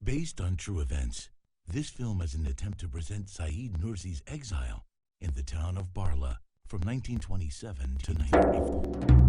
Based on true events, this film is an attempt to present Said Nursi's exile in the town of Barla from 1927 to 1934.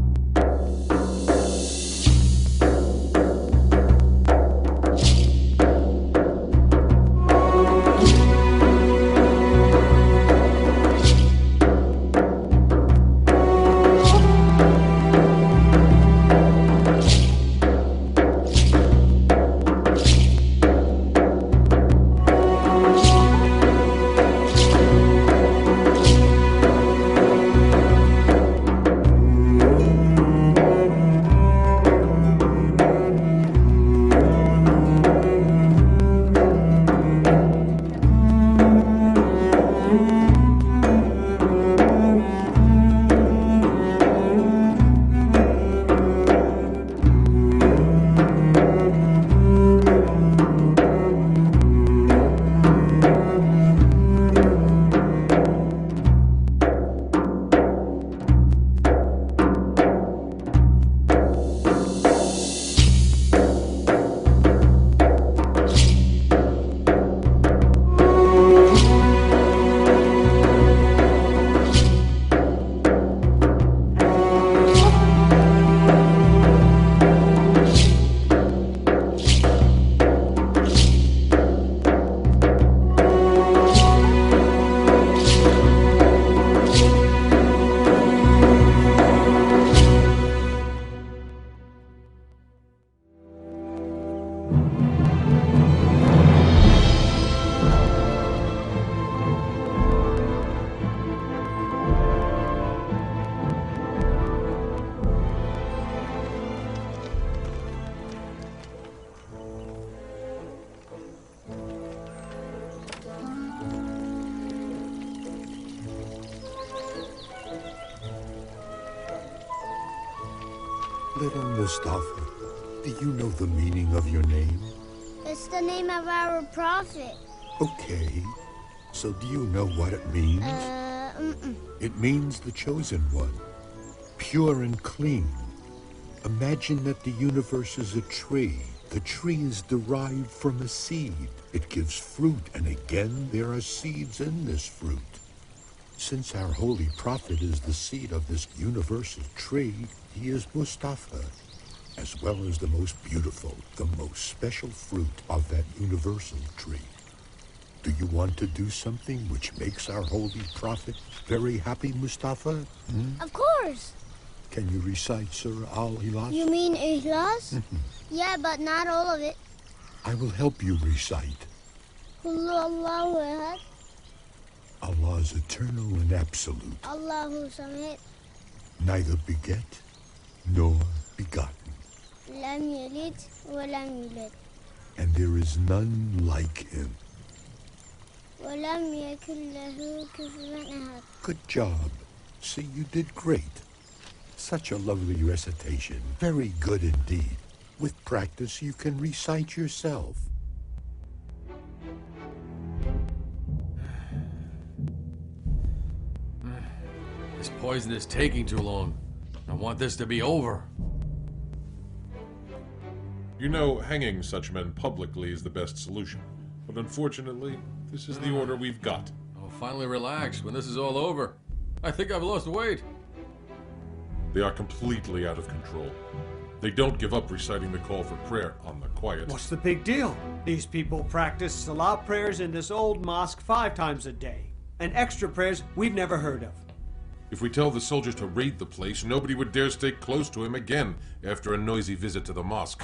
Little Mustafa, do you know the meaning of your name? It's the name of our prophet. Okay, so do you know what it means? It means the chosen one, pure and clean. Imagine that the universe is a tree. The tree is derived from a seed. It gives fruit, and again, there are seeds in this fruit. Since our holy prophet is the seed of this universal tree, he is Mustafa, as well as the most beautiful, the most special fruit of that universal tree. Do you want to do something which makes our holy prophet very happy, Mustafa? Of course. Can you recite Surah Al-Ikhlas? You mean Ikhlas? Yeah, but not all of it. I will help you recite. Allahu Ahad. Allah is eternal and absolute. Allahu Samad. Neither beget nor begotten. Lam yalid wa lam yulad. And there is none like him. Wa lam yakun lahu kufuwan ahad. Good job. See, you did great. Such a lovely recitation. Very good indeed. With practice, you can recite yourself. This poison is taking too long. I want this to be over. You know, hanging such men publicly is the best solution. But unfortunately, this is the order we've got. I'll finally relax when this is all over. I think I've lost weight. They are completely out of control. They don't give up reciting the call for prayer on the quiet. What's the big deal? These people practice Salah prayers in this old mosque 5 times a day. And extra prayers we've never heard of. If we tell the soldiers to raid the place, nobody would dare stay close to him again after a noisy visit to the mosque.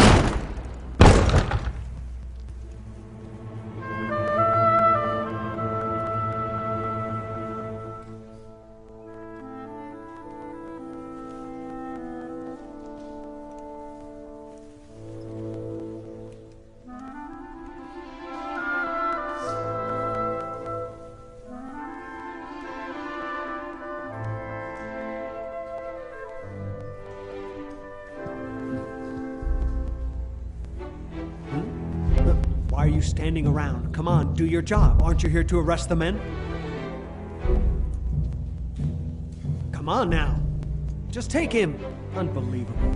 Why are you standing around? Come on, do your job. Aren't you here to arrest the men? Come on now. Just take him. Unbelievable.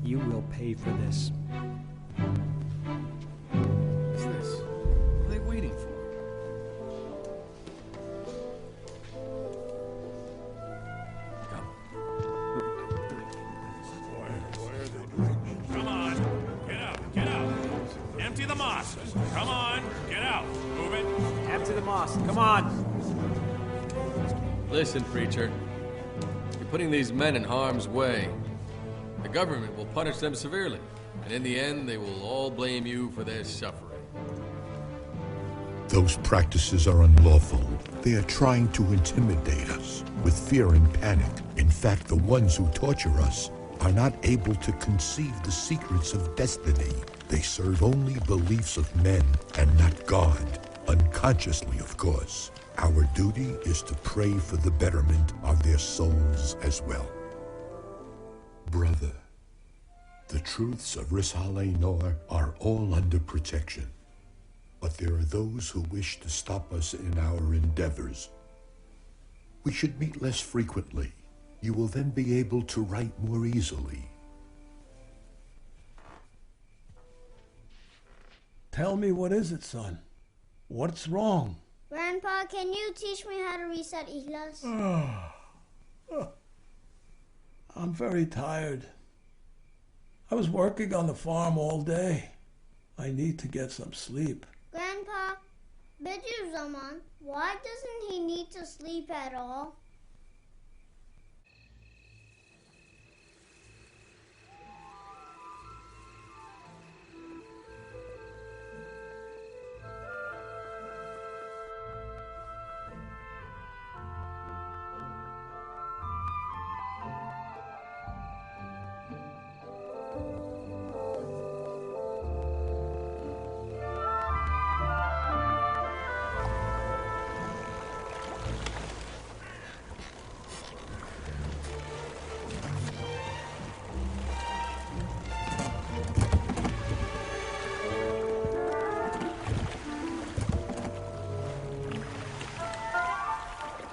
You will pay for this. mosque. Come on, get out. Move it. Head to the mosque. Come on. Listen, preacher. You're putting these men in harm's way. The government will punish them severely, and in the end, they will all blame you for their suffering. Those practices are unlawful. They are trying to intimidate us with fear and panic. In fact, the ones who torture us are not able to conceive the secrets of destiny. They serve only beliefs of men and not God, unconsciously, of course. Our duty is to pray for the betterment of their souls as well. Brother, the truths of Risale-i-Nur are all under protection. But there are those who wish to stop us in our endeavors. We should meet less frequently. You will then be able to write more easily. Tell me, what is it, son? What's wrong? Grandpa, can you teach me how to reset Ikhlas? I'm very tired. I was working on the farm all day. I need to get some sleep. Grandpa, Bediuzzaman, why doesn't he need to sleep at all?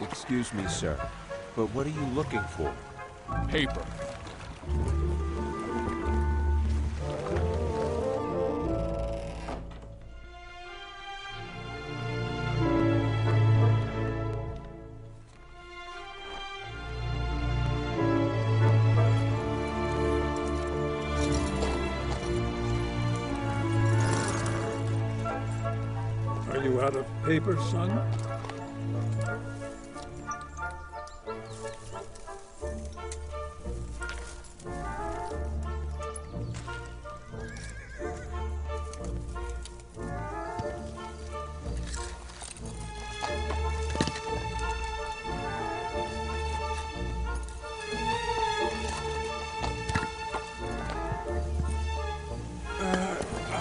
Excuse me, sir, but what are you looking for? Paper. Are you out of paper, son?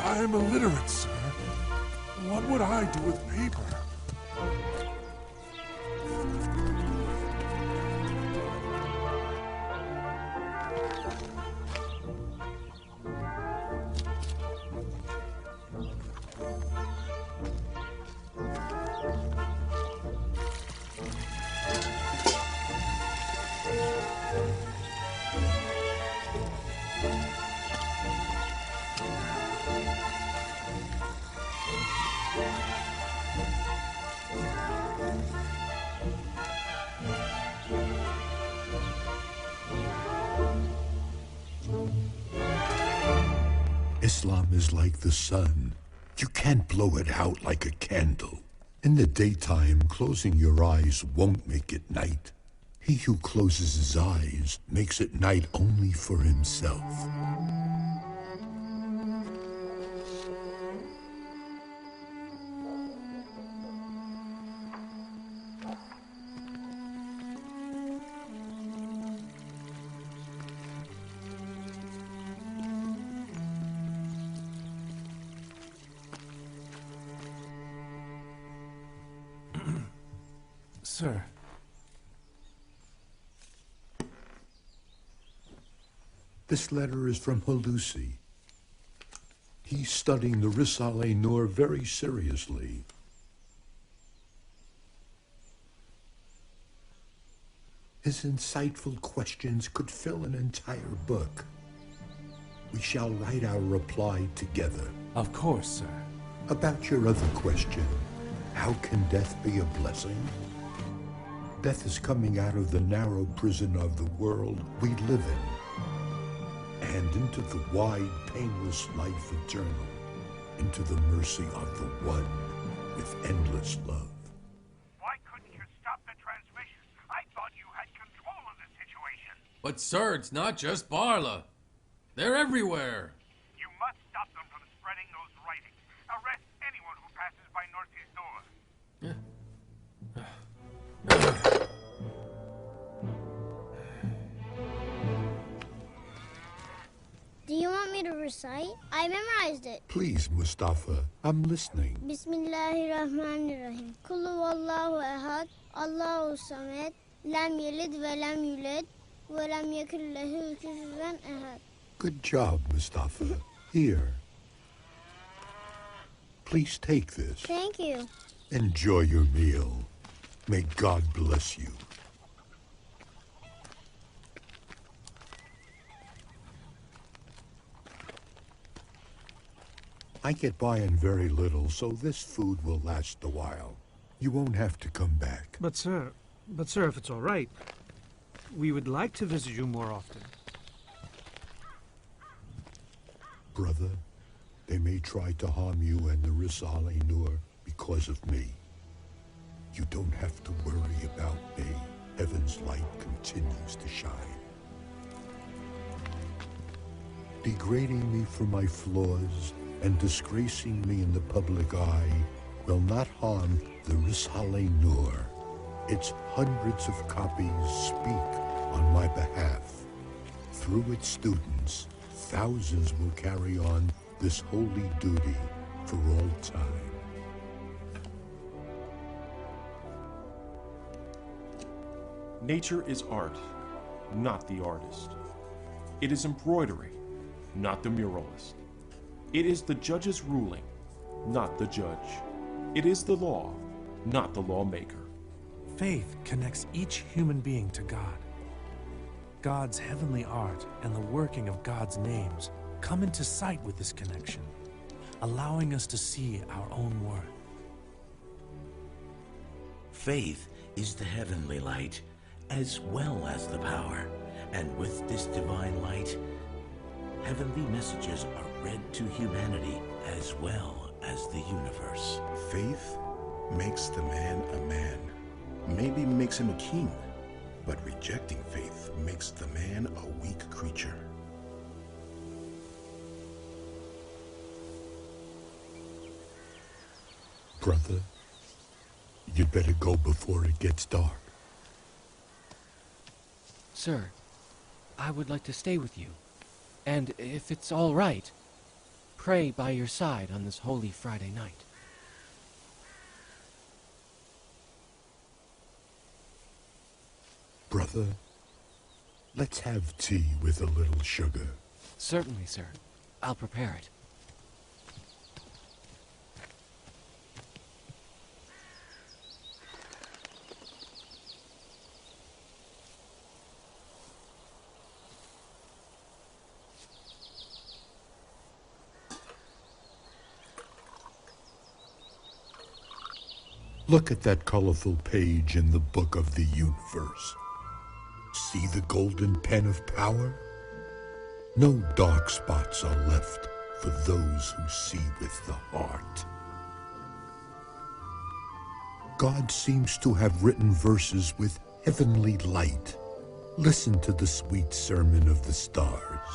I'm illiterate, sir. What would I do with paper? Islam is like the sun. You can't blow it out like a candle. In the daytime, closing your eyes won't make it night. He who closes his eyes makes it night only for himself. Sir. This letter is from Hulusi. He's studying the Risale-i-Nur very seriously. His insightful questions could fill an entire book. We shall write our reply together. Of course, sir. About your other question, how can death be a blessing? Death is coming out of the narrow prison of the world we live in and into the wide, painless life eternal. into the mercy of the One with endless love. Why couldn't you stop the transmission? I thought you had control of the situation. But sir, it's not just Barla. They're everywhere. You must stop them from spreading those writings. Arrest anyone who passes by Nursi's door. Do you want me to recite? I memorized it. Please, Mustafa, I'm listening. Bismillahirrahmanirrahim. Kullu wallahu ahad, Allahu samed, lam yelid ve lam yulad, ve lam yekun lehu kufuwan ahad. Good job, Mustafa. Here. Please take this. Thank you. Enjoy your meal. May God bless you. I get by on very little, so this food will last a while. You won't have to come back. But sir, if it's all right, we would like to visit you more often. Brother, they may try to harm you and the Risale-i-Nur because of me. You don't have to worry about me. Heaven's light continues to shine. Degrading me for my flaws and disgracing me in the public eye will not harm the Risale-i-Nur. Its hundreds of copies speak on my behalf. Through its students, thousands will carry on this holy duty for all time. Nature is art, not the artist. It is embroidery, not the muralist. It is the judge's ruling, not the judge. It is the law, not the lawmaker. Faith connects each human being to God. God's heavenly art and the working of God's names come into sight with this connection, allowing us to see our own worth. Faith is the heavenly light as well as the power, and with this divine light, heavenly messages are read to humanity as well as the universe. Faith makes the man a man, maybe makes him a king, but rejecting faith makes the man a weak creature. Brother, you'd better go before it gets dark. Sir, I would like to stay with you, and if it's all right, pray by your side on this holy Friday night. Brother, let's have tea with a little sugar. Certainly, sir. I'll prepare it. Look at that colorful page in the book of the universe. See the golden pen of power? No dark spots are left for those who see with the heart. God seems to have written verses with heavenly light. Listen to the sweet sermon of the stars.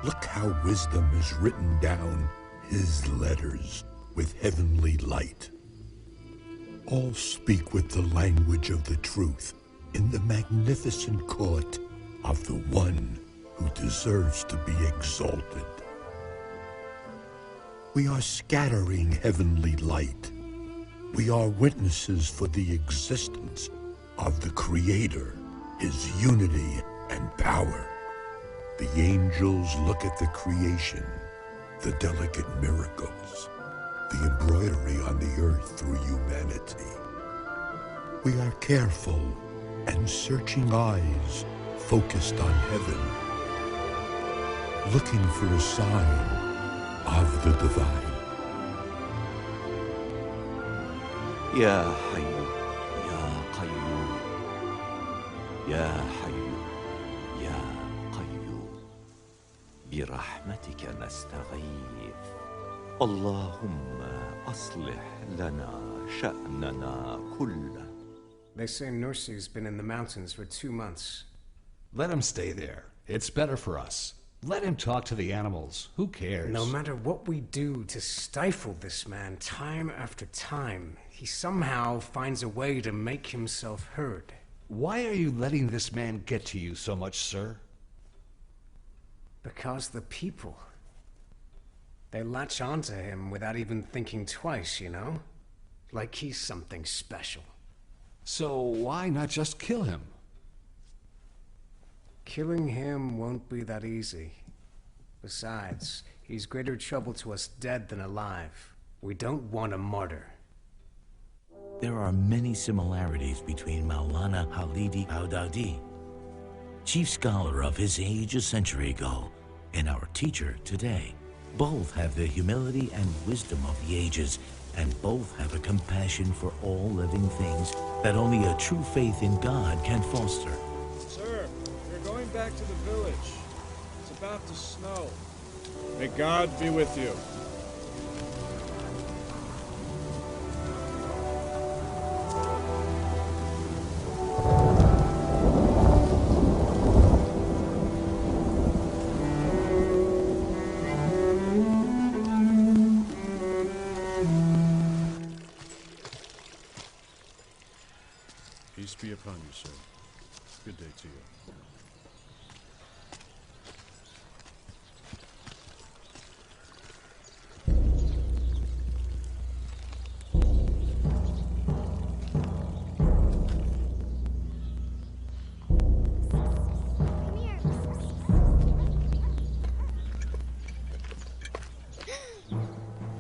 Look how wisdom is written down, his letters, with heavenly light. All speak with the language of the truth in the magnificent court of the one who deserves to be exalted. We are scattering heavenly light. We are witnesses for the existence of the Creator, his unity and power. The angels look at the creation, the delicate miracles, the embroidery on the earth through humanity. We are careful and searching eyes focused on heaven, looking for a sign of the divine. Ya Hayyu, Ya Qayyum, Ya Hayyu, Ya Qayyum, برحمتك نستغيث اللهم أصلح لنا شأننا كله. They say Nursi's been in the mountains for 2 months. Let him stay there. It's better for us. Let him talk to the animals. Who cares? No matter what we do to stifle this man time after time, he somehow finds a way to make himself heard. Why are you letting this man get to you so much, sir? Because the people, they latch onto him without even thinking twice, you know? Like he's something special. So why not just kill him? Killing him won't be that easy. Besides, he's greater trouble to us dead than alive. We don't want a martyr. There are many similarities between Maulana Halidi Al-Dadi, chief scholar of his age a century ago, and our teacher today. Both have the humility and wisdom of the ages, and both have a compassion for all living things that only a true faith in God can foster. Sir, we're going back to the village. It's about to snow. May God be with you. Peace be upon you, sir. Good day to you.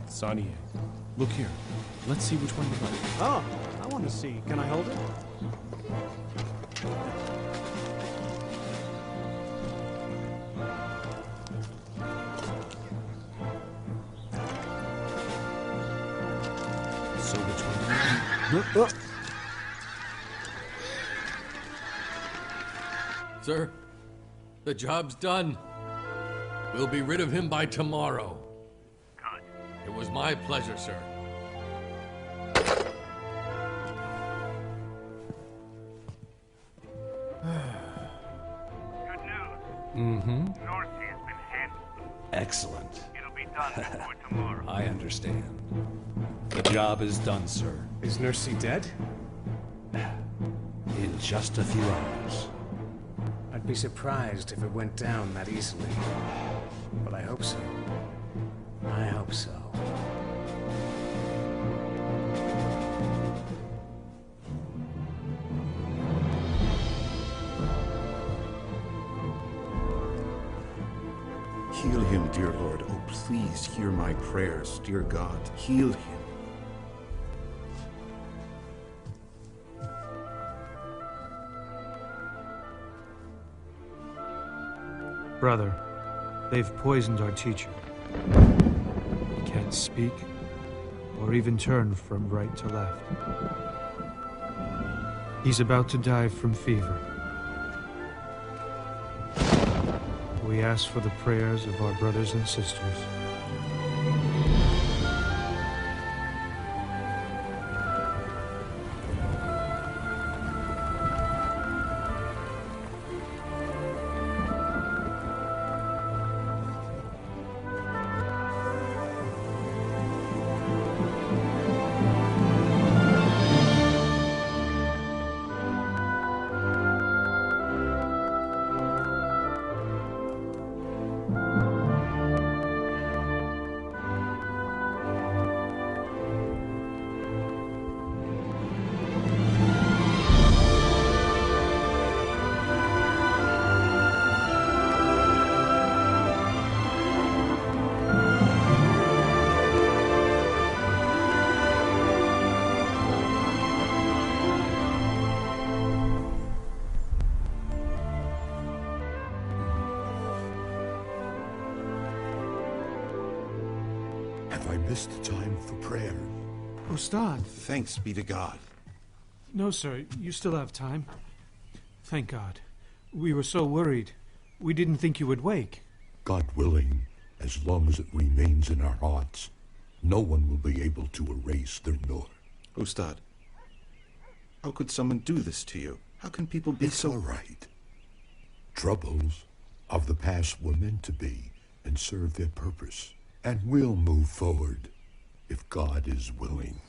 Saniye, look here. Let's see which one you like. Oh, I want to see. Can I hold it? So which one do you like? Sir, the job's done. We'll be rid of him by tomorrow. Good. It was my pleasure, sir. Good news. Mm-hmm. Nursi has been handled. Excellent. It'll be done before tomorrow. I understand. The job is done, sir. Is Nursi dead? In just a few hours. I'd be surprised if it went down that easily. But I hope so. I hope so. Heal him, dear Lord. Oh, please hear my prayers, dear God. Heal him. Brother, they've poisoned our teacher. He can't speak, or even turn from right to left. He's about to die from fever. We ask for the prayers of our brothers and sisters. Have I missed time for prayer? Ustad. Thanks be to God. No, sir. You still have time. Thank God. We were so worried. We didn't think you would wake. God willing, as long as it remains in our hearts, no one will be able to erase their Nur. Ustad, how could someone do this to you? How can people be It's so... all right. Troubles of the past were meant to be and serve their purpose. And we'll move forward if God is willing.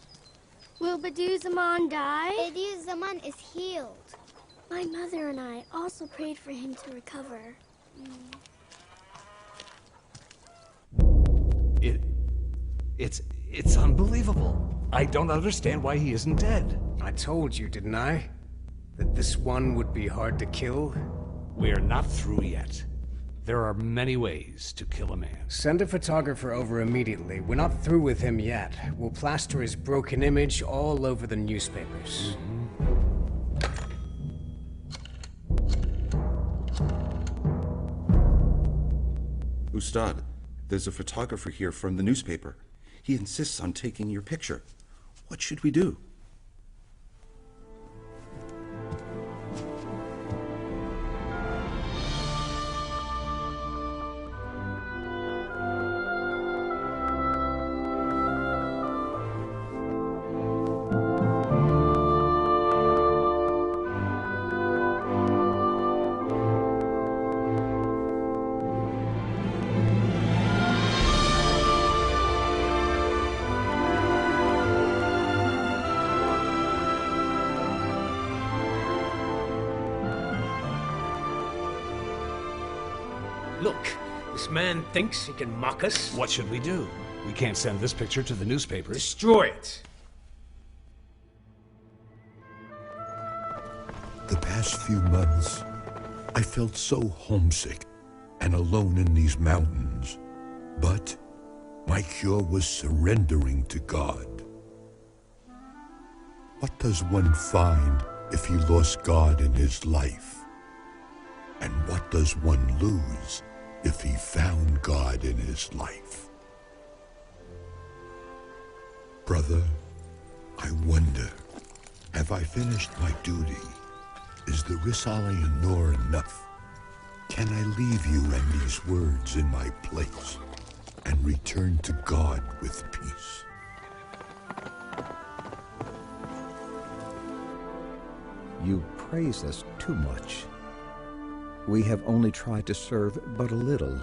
Will Bediuzzaman die? Bediuzzaman is healed. My mother and I also prayed for him to recover. It's unbelievable. I don't understand why he isn't dead. I told you, didn't I? That this one would be hard to kill? We're not through yet. There are many ways to kill a man. Send a photographer over immediately. We're not through with him yet. We'll plaster his broken image all over the newspapers. Ustad, there's a photographer here from the newspaper. He insists on taking your picture. What should we do? Look, this man thinks he can mock us. What should we do? We can't send this picture to the newspapers. Destroy it. The past few months, I felt so homesick and alone in these mountains. But my cure was surrendering to God. What does one find if he lost God in his life? And what does one lose if he found God in his life? Brother, I wonder, have I finished my duty? Is the Risale and Nur enough? Can I leave you and these words in my place and return to God with peace? You praise us too much. We have only tried to serve but a little.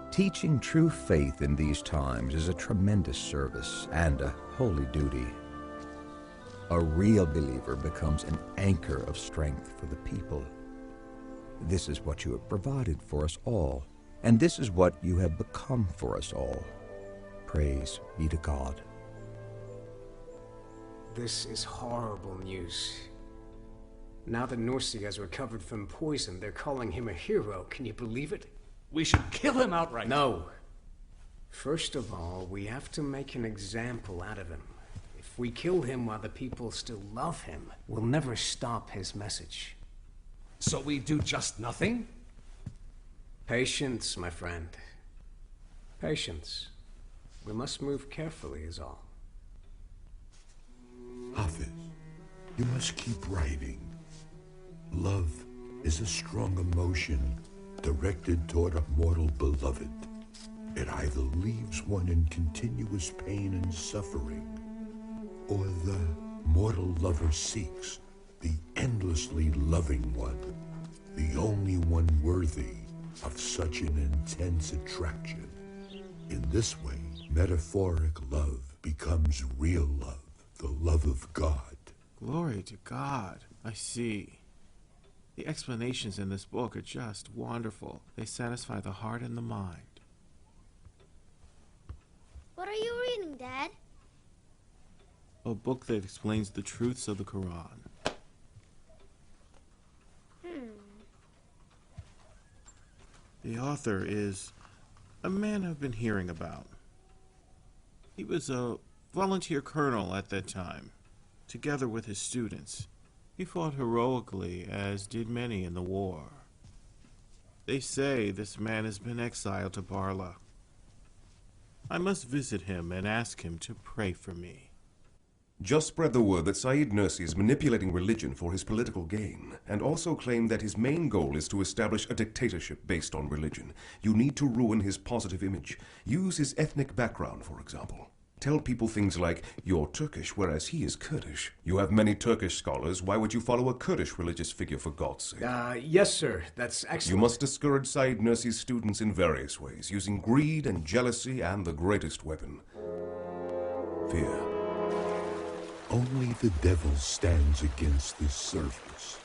Teaching true faith in these times is a tremendous service and a holy duty. A real believer becomes an anchor of strength for the people. This is what you have provided for us all, and this is what you have become for us all. Praise be to God. This is horrible news. Now that Nursi has recovered from poison, they're calling him a hero. Can you believe it? We should kill him outright. No. First of all, we have to make an example out of him. If we kill him while the people still love him, we'll never stop his message. So we do just nothing? Patience, my friend. Patience. We must move carefully is all. Hafiz, you must keep writing. Love is a strong emotion directed toward a mortal beloved. It either leaves one in continuous pain and suffering, or the mortal lover seeks the endlessly loving one, the only one worthy of such an intense attraction. In this way, metaphoric love becomes real love, the love of God. Glory to God. I see. The explanations in this book are just wonderful. They satisfy the heart and the mind. What are you reading, Dad? A book that explains the truths of the Quran. The author is a man I've been hearing about. He was a volunteer colonel at that time. Together with his students, he fought heroically, as did many in the war. They say this man has been exiled to Barla. I must visit him and ask him to pray for me. Just spread the word that Said Nursi is manipulating religion for his political gain, and also claim that his main goal is to establish a dictatorship based on religion. You need to ruin his positive image. Use his ethnic background, for example. Tell people things like, you're Turkish, whereas he is Kurdish. You have many Turkish scholars. Why would you follow a Kurdish religious figure, for God's sake? Yes, sir. That's excellent. You must discourage Said Nursi's students in various ways, using greed and jealousy and the greatest weapon, fear. Only the devil stands against this service.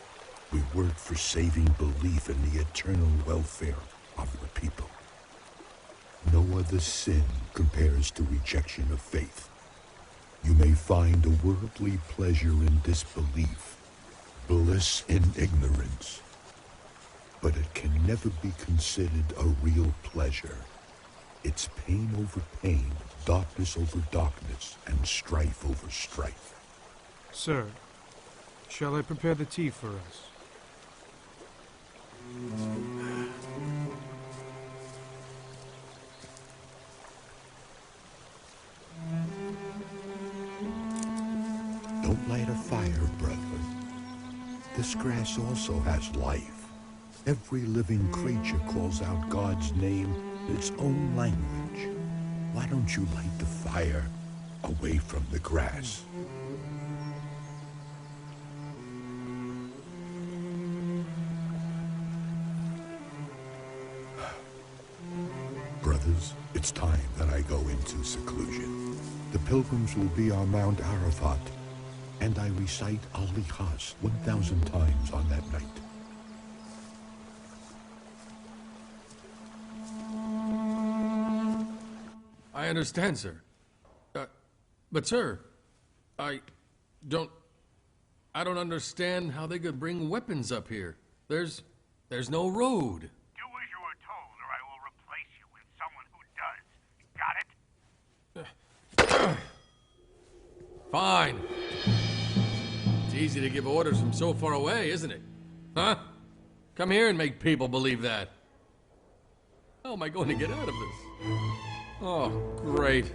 We work for saving belief in the eternal welfare of the people. No other sin compares to rejection of faith. You may find a worldly pleasure in disbelief, bliss in ignorance, but it can never be considered a real pleasure. It's pain over pain, darkness over darkness, and strife over strife. Sir, shall I prepare the tea for us? Don't light a fire, brother. This grass also has life. Every living creature calls out God's name in its own language. Why don't you light the fire away from the grass? Brothers, it's time that I go into seclusion. The pilgrims will be on Mount Arafat, and I recite Al-Ikhlas 1,000 times on that night. I understand, sir. But sir, I don't understand how they could bring weapons up here. There's no road. Do as you are told, or I will replace you with someone who does. Got it? Fine. It's easy to give orders from so far away, isn't it? Huh? Come here and make people believe that. How am I going to get out of this? Oh, great.